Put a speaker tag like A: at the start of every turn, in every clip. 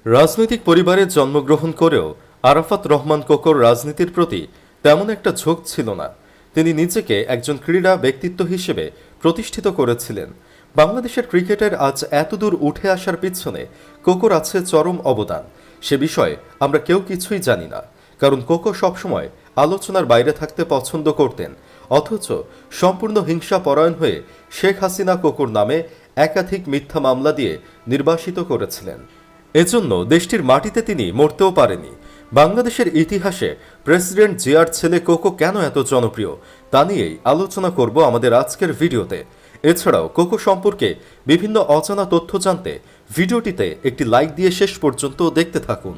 A: রাজনৈতিক পরিবারে জন্মগ্রহণ করেও আরাফাত রহমান কোকোর রাজনীতির প্রতি তেমন একটা ঝোঁক ছিল না। তিনি নিজেকে একজন ক্রীড়া ব্যক্তিত্ব হিসেবে প্রতিষ্ঠিত করেছিলেন। বাংলাদেশের ক্রিকেটের আজ এতদূর উঠে আসার পিছনে কোকোর আছে চরম অবদান। সে বিষয়ে আমরা কেউ কিছুই জানি না, কারণ কোকো সবসময় আলোচনার বাইরে থাকতে পছন্দ করতেন। অথচ সম্পূর্ণ হিংসা পরায়ণ হয়ে শেখ হাসিনা কোকোর নামে একাধিক মিথ্যা মামলা দিয়ে নির্বাসিত করেছিলেন। এজন্য দেশটির মাটিতে তিনি মরতেও পারেনি। বাংলাদেশের ইতিহাসে প্রেসিডেন্ট জিয়ার ছেলে কোকো কেন এত জনপ্রিয় তা নিয়েই আলোচনা করব আমাদের আজকের ভিডিওতে। এছাড়াও কোকো সম্পর্কে বিভিন্ন অজানা তথ্য জানতে ভিডিওটিতে একটি লাইক দিয়ে শেষ পর্যন্ত দেখতে থাকুন।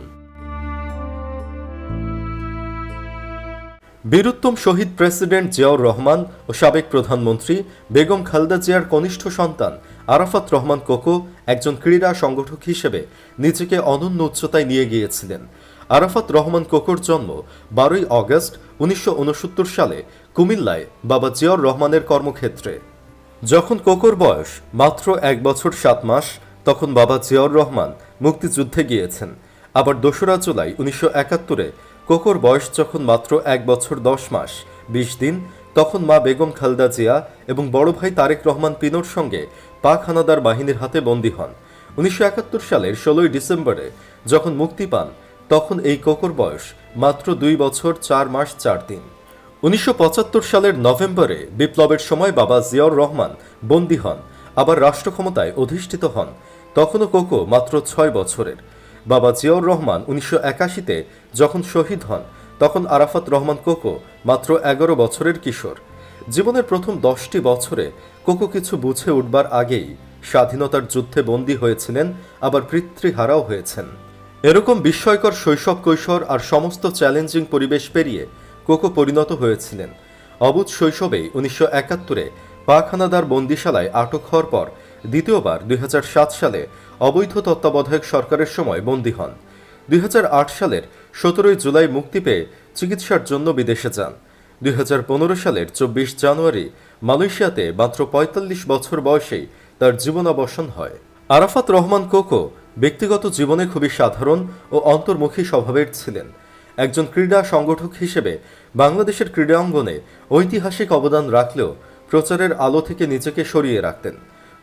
A: বীরুত্তম শহীদ প্রেসিডেন্ট জিয়াউর রহমান ও সাবেক প্রধানমন্ত্রী বেগম খালেদা জিয়ার কনিষ্ঠ সন্তান আরাফাত রহমান কোকো একজন ক্রীড়া সংগঠক হিসেবে নিজেকে অনন্য উচ্চতায় নিয়ে গিয়েছিলেন। আরাফাত রহমান কোকোর জন্ম 12 আগস্ট 1969 সালে কুমিল্লায় বাবা জিয়াউর রহমানের কর্মক্ষেত্রে। যখন কোকোর বয়স মাত্র 1 বছর 7 মাস, তখন বাবা জিয়াউর রহমান মুক্তিযুদ্ধে গিয়েছেন। আবার 2রা জুলাই 1971-এ কোকোর বয়স যখন মাত্র 1 বছর 10 মাস 20 দিন, তখন মা বেগম খালেদা জিয়া এবং বড় ভাই তারেক রহমান পিনোর সঙ্গে পাক হানাদার বাহিনীর হাতে বন্দী হন। 1971 সালের 16 ডিসেম্বরে যখন মুক্তি পান, তখন এই কোকোর বয়স মাত্র 2 বছর 4 মাস 4 দিন। 1975 সালের নভেম্বরে বিপ্লবের সময় বাবা জিয়াউর রহমান বন্দী হন, আবার রাষ্ট্র ক্ষমতায় অধিষ্ঠিত হন। তখনও কোকো মাত্র 6 বছরের। বাবা জিয়াউর রহমান 1981-তে যখন শহীদ হন, তখন আরাফাত রহমান কোকো মাত্র 11 বছরের কিশোর। জীবনের প্রথম 10টি বছরে কোকো কিছু বুঝে উঠবার আগেই স্বাধীনতার যুদ্ধে বন্দী হয়েছিলেন, আবার পিতৃহারাও হয়েছেন। এরকম বিস্ময়কর শৈশব কৈশোর আর সমস্ত চ্যালেঞ্জিং পরিবেশ পেরিয়ে কোকো পরিণত হয়েছিলেন। অবুঝ শৈশবেই 1971-এ পাক হানাদার বন্দিশালায় আটক হওয়ার পর দ্বিতীয়বার 2007 সালে অবৈধ তত্ত্বাবধায়ক সরকারের সময় বন্দী হন। 2008 সালের 17 জুলাই মুক্তি পেয়ে চিকিৎসার জন্য বিদেশে যান। 2015 সালের 24 জানুয়ারি মালয়েশিয়াতে মাত্র 45 বছর বয়সেই তার জীবনাবসান হয়। আরাফাত রহমান কোকো ব্যক্তিগত জীবনে খুবই সাধারণ ও অন্তর্মুখী স্বভাবের ছিলেন। একজন ক্রীড়া সংগঠক হিসেবে বাংলাদেশের ক্রীড়া অঙ্গনে ঐতিহাসিক অবদান রাখলেও প্রচারের আলো থেকে নিজেকে সরিয়ে রাখতেন।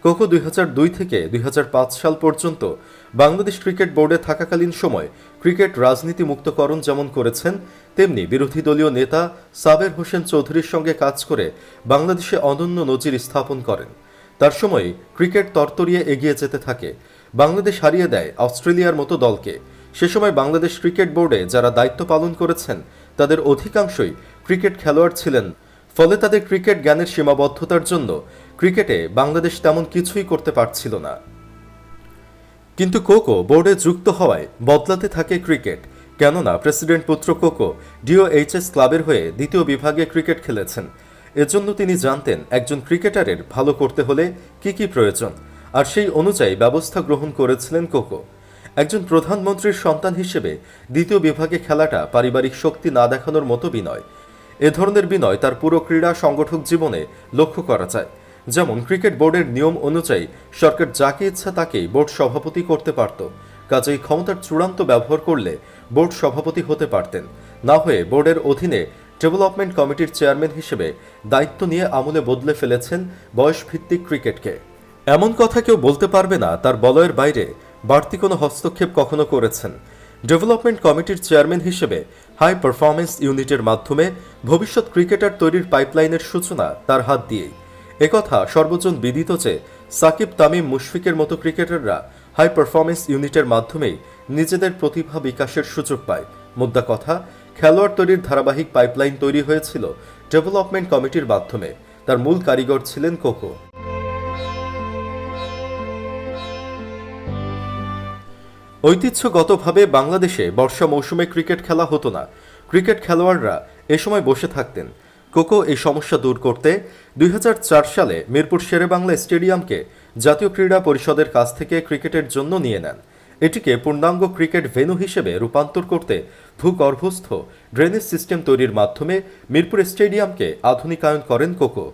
A: কোকো 2002 থেকে 2005 সাল পর্যন্ত বাংলাদেশ ক্রিকেট বোর্ডে থাকাকালীন সময় ক্রিকেট রাজনীতি মুক্তকরণ যেমন করেছেন, তেমনি বিরোধী দলীয় নেতা সাবের হোসেন চৌধুরীর সঙ্গে কাজ করে বাংলাদেশে অনন্য নজির স্থাপন করেন। তার সময় ক্রিকেট তরতরিয়ে এগিয়ে যেতে থাকে। বাংলাদেশ হারিয়ে দেয় অস্ট্রেলিয়ার মতো দলকে। সে সময় বাংলাদেশ ক্রিকেট বোর্ডে যারা দায়িত্ব পালন করেছেন, তাদের অধিকাংশই ক্রিকেট খেলোয়াড় ছিলেন। ফলে তাদের ক্রিকেট জ্ঞানের সীমাবদ্ধতার জন্য ক্রিকেটে বাংলাদেশ তেমন কিছুই করতে পারছিল না। কিন্তু কোকো বোর্ডে যুক্ত হওয়ায় বদলাতে থাকে ক্রিকেট। কেননা প্রেসিডেন্ট পুত্র কোকো ডিওএইচএস ক্লাবের হয়ে দ্বিতীয় বিভাগে ক্রিকেট খেলেছেন। এজন্য তিনি জানতেন একজন ক্রিকেটারের ভালো করতে হলে কি কি প্রয়োজন, আর সেই অনুযায়ী ব্যবস্থা গ্রহণ করেছিলেন কোকো। একজন প্রধানমন্ত্রীর সন্তান হিসেবে দ্বিতীয় বিভাগে খেলাটা পারিবারিক শক্তি না দেখানোর মতো বিনয়। এ ধরনের বিনয় তার পুরো ক্রীড়া সংগঠক জীবনে লক্ষ্য করা যায়। যেমন ক্রিকেট বোর্ডের নিয়ম অনুযায়ী সরকার যাকে ইচ্ছা তাকেই বোর্ড সভাপতি করতে পারত। কাজেই ক্ষমতার চূড়ান্ত ব্যবহার করলে বোর্ড সভাপতি হতে পারতেন। না হয়ে বোর্ডের অধীনে ডেভেলপমেন্ট কমিটির চেয়ারম্যান হিসেবে দায়িত্ব নিয়ে আমূলে বদলে ফেলেছেন বয়সভিত্তিক ক্রিকেটকে। এমন কথা কেউ বলতে পারবে না তার বলয়ের বাইরে বাড়তি কোনো হস্তক্ষেপ কখনো করেছেন। ডেভেলপমেন্ট কমিটির চেয়ারম্যান হিসেবে হাই পারফরমেন্স ইউনিটের মাধ্যমে ভবিষ্যৎ ক্রিকেটার তৈরির পাইপলাইনের সূচনা তার হাত দিয়েই। একথা সর্বজন বিদিত যে সাকিব, তামিম, মুশফিকের মতো ক্রিকেটাররা হাই পারফরমেন্স ইউনিটের মাধ্যমেই নিজেদের প্রতিভা বিকাশের সুযোগ পায়। মোদ্দা কথা, খেলোয়াড় তৈরির ধারাবাহিক পাইপলাইন তৈরি হয়েছিল ডেভেলপমেন্ট কমিটির মাধ্যমে। তার মূল কারিগর ছিলেন কোকো। ঐতিহ্যগতভাবে বাংলাদেশে বর্ষা মৌসুমে ক্রিকেট খেলা হতো না। ক্রিকেট খেলোয়াড়রা এ সময় বসে থাকতেন। কোকো এই সমস্যা দূর করতে 2004 সালে মিরপুর শেরেবাংলা স্টেডিয়ামকে জাতীয় ক্রীড়া পরিষদের কাছ থেকে ক্রিকেটের জন্য নিয়ে নেন। এটিকে পূর্ণাঙ্গ ক্রিকেট ভেন্যু হিসেবে রূপান্তর করতে ভূগর্ভস্থ ড্রেনেজ সিস্টেম তৈরির মাধ্যমে মিরপুর স্টেডিয়ামকে আধুনিকায়ন করেন কোকো।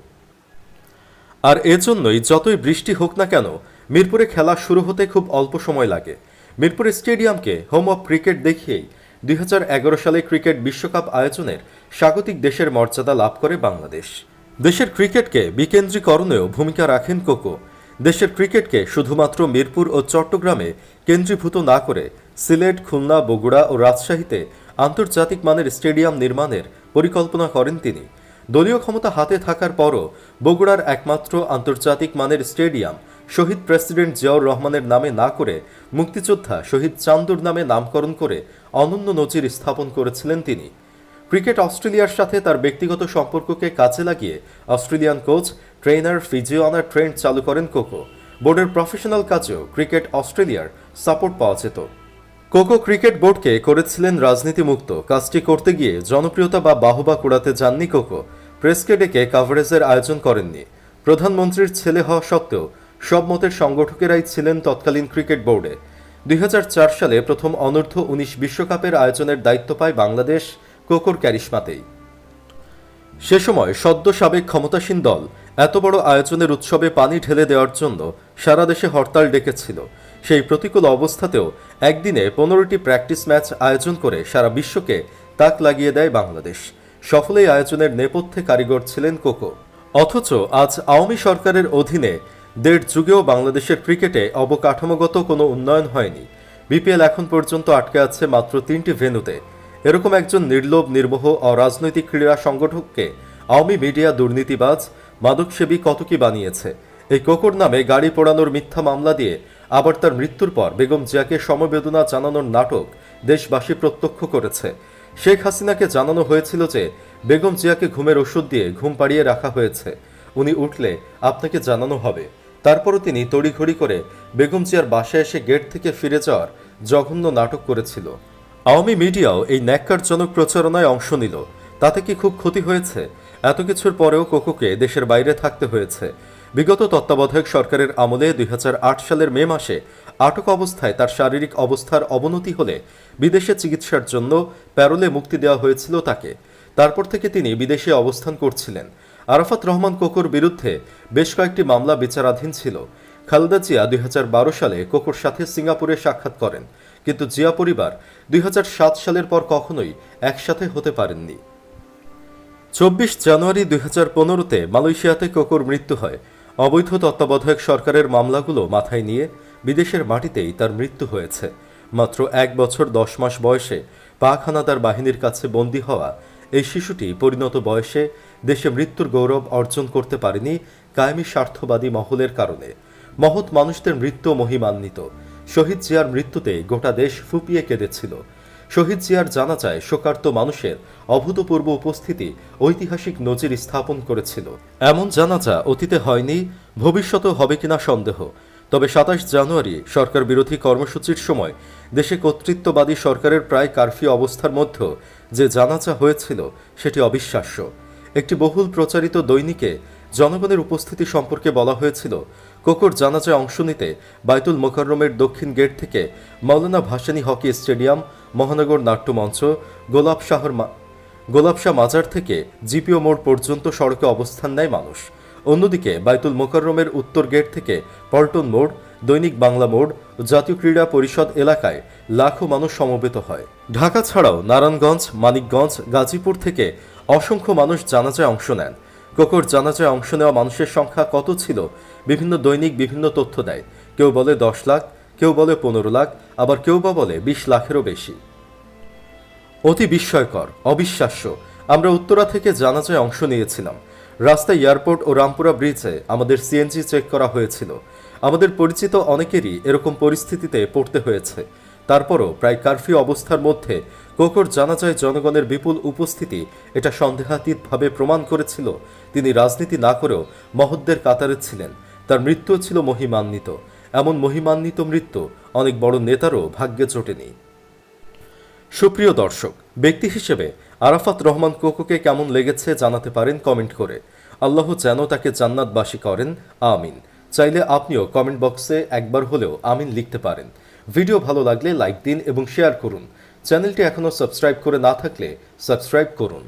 A: আর এজন্যই যতই বৃষ্টি হোক না কেন, মিরপুরে খেলা শুরু হতে খুব অল্প সময় লাগে। মিরপুর স্টেডিয়ামকে হোম অব ক্রিকেট দেখিয়েই 2011 সালে ক্রিকেট বিশ্বকাপ আয়োজনের স্বাগতিক দেশের মর্যাদা লাভ করে বাংলাদেশ। দেশের ক্রিকেটকে বিকেন্দ্রীকরণেও ভূমিকা রাখেন কোকো। দেশের ক্রিকেটকে শুধুমাত্র মিরপুর ও চট্টগ্রামে কেন্দ্রীভূত না করে সিলেট, খুলনা, বগুড়া ও রাজশাহীতে আন্তর্জাতিক মানের স্টেডিয়াম নির্মাণের পরিকল্পনা করেন তিনি। দলীয় ক্ষমতা হাতে থাকার পরও বগুড়ার একমাত্র আন্তর্জাতিক মানের স্টেডিয়াম শহীদ প্রেসিডেন্ট জিয়াউর রহমানের নামে না করে মুক্তিযোদ্ধা শহীদ চান্দুর নামে নামকরণ করে অনন্য নজির স্থাপন করেছিলেন তিনি। ক্রিকেট অস্ট্রেলিয়ার সাথে তার ব্যক্তিগত সম্পর্ককে কাজে লাগিয়ে অস্ট্রেলিয়ান কোচ, ট্রেনার, ফিজিওনার ট্রেন্ড চালু করেন কোকো। বোর্ডের প্রফেশনাল কাজেও ক্রিকেট অস্ট্রেলিয়ার সাপোর্ট পাওয়া যেত। কোকো ক্রিকেট বোর্ডকে করেছিলেন রাজনীতিমুক্ত। কাজটি করতে গিয়ে জনপ্রিয়তা বা বাহবা কুড়াতে যাননি কোকো। প্রেসকে ডেকে কাভারেজের আয়োজন করেননি। প্রধানমন্ত্রীর ছেলে হওয়া সত্ত্বেও সব মতের সংগঠকেরাই ছিলেন তৎকালীন ক্রিকেট বোর্ডে। 2004 সালে প্রথম অনূর্ধ্ব-19 বিশ্বকাপের আয়োজনের দায়িত্ব পায় বাংলাদেশ কোকোর ক্যারিশমাতেই। সে সময় সদ্য সাবেক ক্ষমতাসীন দল এত বড় আয়োজনের উৎসবে পানি ঢেলে দেওয়ার জন্য সারা দেশে হরতাল ডেকেছিল। সেই প্রতিকূল অবস্থাতেও একদিনে 15টি প্র্যাকটিস ম্যাচ আয়োজন করে সারা বিশ্বকে তাক লাগিয়ে দেয় বাংলাদেশ। সফল এই আয়োজনের নেপথ্যে কারিগর ছিলেন কোকো। অথচ আজ আওয়ামী সরকারের অধীনে দেড় যুগেও বাংলাদেশের ক্রিকেটে অবকাঠামোগত কোনো উন্নয়ন হয়নি। বিপিএল এখন পর্যন্ত আটকে আছে মাত্র 3টি ভেন্যুতে। এরকম একজন নির্লোভ, নির্মোহ, অরাজনৈতিক ক্রীড়া সংগঠককে আওয়ামী মিডিয়া দুর্নীতিবাজ, মাদকসেবী কত কি বানিয়েছে। এই কোকোর নামে গাড়ি পোড়ানোর মিথ্যা মামলা দিয়ে আবার তার মৃত্যুর পর বেগম জিয়াকে সমবেদনা জানানোর নাটক দেশবাসী প্রত্যক্ষ করেছে। শেখ হাসিনাকে জানানো হয়েছিল যে বেগম জিয়াকে ঘুমের ওষুধ দিয়ে ঘুম পাড়িয়ে রাখা হয়েছে, উনি উঠলে আপনাকে জানানো হবে। তারপরও তিনি তড়িঘড়ি করে বেগম জিয়ার বাসায় এসে গেট থেকে ফিরে যাওয়ার জঘন্য নাটক করেছিল। আওয়ামী মিডিয়াও এই ন্যাক্কারজনক প্রচারণায় অংশ নিল। তাতে কি খুব ক্ষতি হয়েছে? এত কিছুর পরেও কোকোকে দেশের বাইরে থাকতে হয়েছে। বিগত তত্ত্বাবধায়ক সরকারের আমলে 2008 সালের মে মাসে আটক অবস্থায় তার শারীরিক অবস্থার অবনতি হলে বিদেশে চিকিৎসার জন্য প্যারোলে মুক্তি দেওয়া হয়েছিল তাকে। তারপর থেকে তিনি বিদেশে অবস্থান করছিলেন। আরাফাত রহমান কোকোর বিরুদ্ধে বেশ কয়েকটি মামলা বিচারাধীন ছিল। খালেদা জিয়া 2012 সালে কোকোর সাথে সিঙ্গাপুরে সাক্ষাৎ করেন, কিন্তু জিয়া পরিবার 2007 সালের পর কখনোই একসাথে হতে পারেননি। 24 জানুয়ারি 2015-তে মালয়েশিয়াতে কোকোর মৃত্যু হয়। অবৈধ তত্ত্বাবধায়ক সরকারের মামলাগুলো মাথায় নিয়ে বিদেশের মাটিতেই তার মৃত্যু হয়েছে। মাত্র 1 বছর 10 মাস বয়সে পাক হানাদার বাহিনীর কাছে বন্দী হওয়া এই শিশুটি পরিণত বয়সে দেশে মৃত্যুর গৌরব অর্জন করতে পারেনি কায়েমি স্বার্থবাদী মহলের কারণে। মহৎ মানুষদের মৃত্যু মহিমান্বিত। শহীদ জিয়ার মৃত্যুতে গোটা দেশ ফুঁপিয়ে কেঁদেছিল। শহীদ জিয়ার জানাজায় শোকার্ত মানুষের অভূতপূর্ব উপস্থিতি ঐতিহাসিক নজির স্থাপন করেছিল। এমন জানাজা অতীতে হয়নি, ভবিষ্যতেও হবে কিনা সন্দেহ। তবে 27 জানুয়ারি সরকার বিরোধী কর্মসূচির সময় দেশে কর্তৃত্ববাদী সরকারের প্রায় কারফিউ অবস্থার মধ্যে যে জানাজা হয়েছিল সেটি অবিশ্বাস্য। একটি বহুল প্রচারিত দৈনিকে জনগণের উপস্থিতি সম্পর্কে বলা হয়েছিল, কোকোর জানাজায় অংশ নিতে বায়তুল মোকাররমের দক্ষিণ গেট থেকে মাওলানা ভাসানী হকি স্টেডিয়াম, মহানগর নাট্যমঞ্চ, গোলাপশাহ মাজার থেকে জিপিও মোড় পর্যন্ত সড়কে অবস্থান নেয় মানুষ। অন্যদিকে বায়তুল মোকাররমের উত্তর গেট থেকে পল্টন মোড়, দৈনিক বাংলা মোড়, জাতীয় ক্রীড়া পরিষদ এলাকায় লাখো মানুষ সমবেত হয়। ঢাকা ছাড়াও নারায়ণগঞ্জ, মানিকগঞ্জ, গাজীপুর থেকে অসংখ্য মানুষ জানাজায় অংশ নেন। কোকোর জানাজায় অংশ নেওয়া মানুষের সংখ্যা কত ছিল বিভিন্ন দৈনিক বিভিন্ন তথ্য দেয়। কেউ বলে 10 লাখ, কেউ বলে 15 লাখ, আবার কেউ বা বলে 20 লাখেরও বেশি। অতি বিস্ময়কর, অবিশ্বাস্য। আমরা উত্তরা থেকে জানাজায় অংশ নিয়েছিলাম। রাস্তায় এয়ারপোর্ট ও রামপুরা ব্রিজে আমাদের সিএনজি চেক করা হয়েছিল। আমাদের পরিচিত অনেকেরই এরকম পরিস্থিতিতে পড়তে হয়েছে। তারপরও প্রায় কারফিউ অবস্থার মধ্যে কোকোর জানাজায় জনগণের বিপুল উপস্থিতি এটা সন্দেহাতীতভাবে প্রমাণ করেছিল তিনি রাজনীতি না করেও মহৎদের কাতারে ছিলেন। তার মৃত্যু ছিল মহিমান্বিত। এমন মহিমান্বিত মৃত্যু অনেক বড় নেতারও ভাগ্যে জোটেনি। সুপ্রিয় দর্শক, ব্যক্তি হিসেবে আরাফাত রহমান কোকোকে কেমন লেগেছে জানাতে পারেন কমেন্ট করে। আল্লাহ যেন তাকে জান্নাতবাসী করেন, আমিন। চাইলে আপনিও কমেন্ট বক্সে একবার হলেও আমিন লিখতে পারেন। ভিডিও ভালো লাগলে লাইক দিন এবং শেয়ার করুন। চ্যানেলটি এখনও সাবস্ক্রাইব করে না থাকলে সাবস্ক্রাইব করুন।